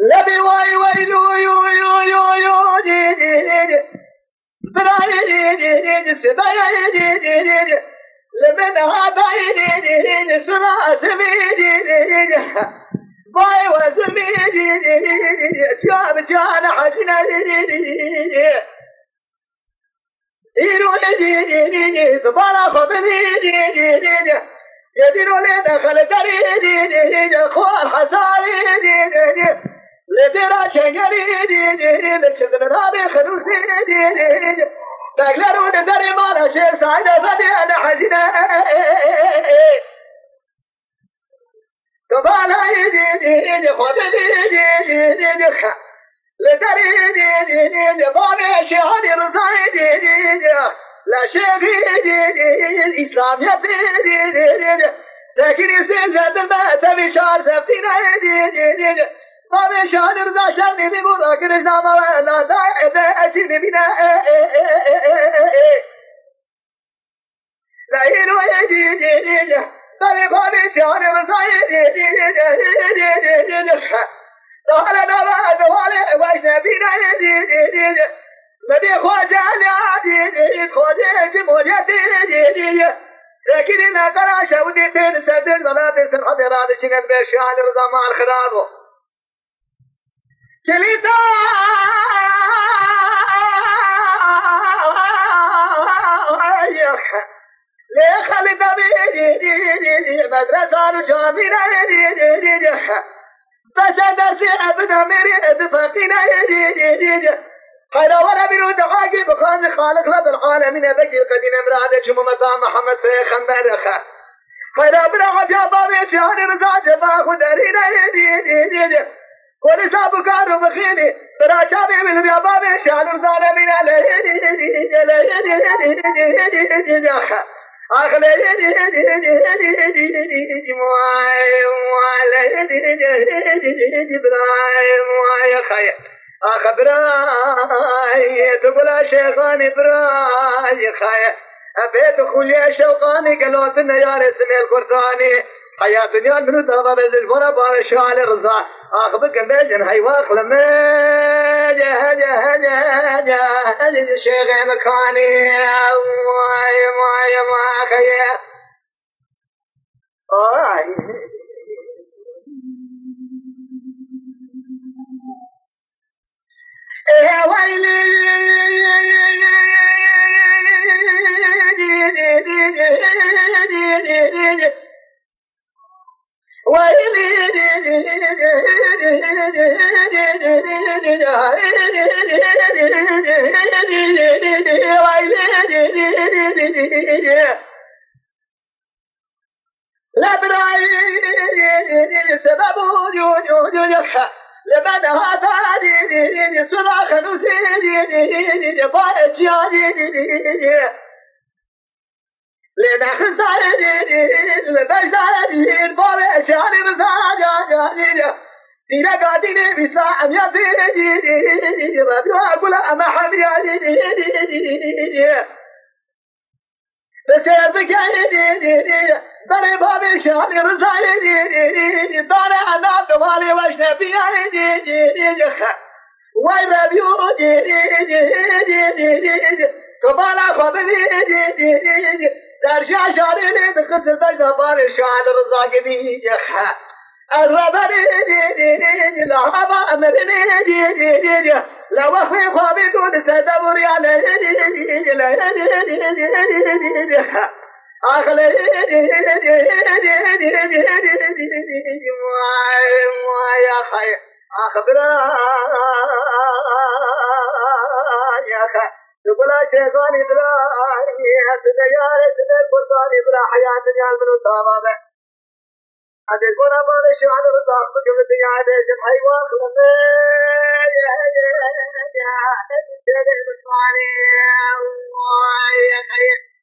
لبي واي ويلو يو يو يو يو دي دي دي براي دي دي دي سباي دي دي دي لبن هاباي دي دي دي سرا سبي دي دي دي باي وسبي دي دي دي جاب جانا حجنا دي دي دي يرو دي دي دي سبارا خبني دي دي دي يديروا لنا خلتني دي دي دي خوار حسالي دي دي لدرا شجري دي دي لشغل رابي خلوصي دي دي بقلروا ندري ما نشي سعيدة فدي أنا حزينة كبالا دي دي دي خود دي دي دي دي دي لدري دي دي دي دي بابي شهادي رصاي دي دي دي لا شيخي دي دي الإسلام يبي دي دي دي لكن يصير زاد ما تبي شعر سفتينا دي دي دي بابي شهادي رصا شرني بيقول كرشنا ما لا داعي أجيب بنا لا يلو دي دي دي بابي شهادي رصا دي دي دي دي دي دخل نبات دوالي واشنا فينا دي دي دي بدي خواجه علي دي خواجه جمهورية دي دي لكن إنها قراشة ودي بين سبيل ملابس الحضرات شنن بشعال رضا مع الخرابو كليتا ليه خلي دي دي مدرسة وشامينا دي دي بس درسي ابدا مري اتفاقينا دي خير ولا بنو دعاقي بخان خالق رب العالمين بكي القدين امرأة شمومة محمد فيخ مرخة خير ابنا عجا بابي شهر رزا جبا خدرينا دي كل سابو كارو بخيني برا شابي من بيا بابي شهر رزا نمينا دي أخلي براي تقول شيخاني براي خايا أبيت خلي شوقاني قلوتنا يا رسم القرطاني حياة دنيا منو تغضب الزفرة بابي شعال الرضا أخبك بيجن حيواق لما جه شيخ مكاني ما خيا يا ويلي لا براي سبب لمن هذا دي صراخ نسيدي باجي لنا خساري لبجدي بابي شاري مساجا دينا قاديني بساعة يبيدي ربيو أقول أما حبيبي بسير بكايدي بري بابي شاري رزايدي داري أنا دوالي واشنا بيدي وين ربيو كبالا خبني درجة شاري دخلت البجنة باري شعال رزاقي بيدي الربني لعبا أمرني لو أخي خوابي دون تدوري على أخلي يا خي أخبرا يا خي تقول شيخاني بلا تديار تدير قرطاني بلا حياة جال من الطابة أدي كنا بعد شعال رضاق بكم الدنيا ديشن حيوان خلنا يا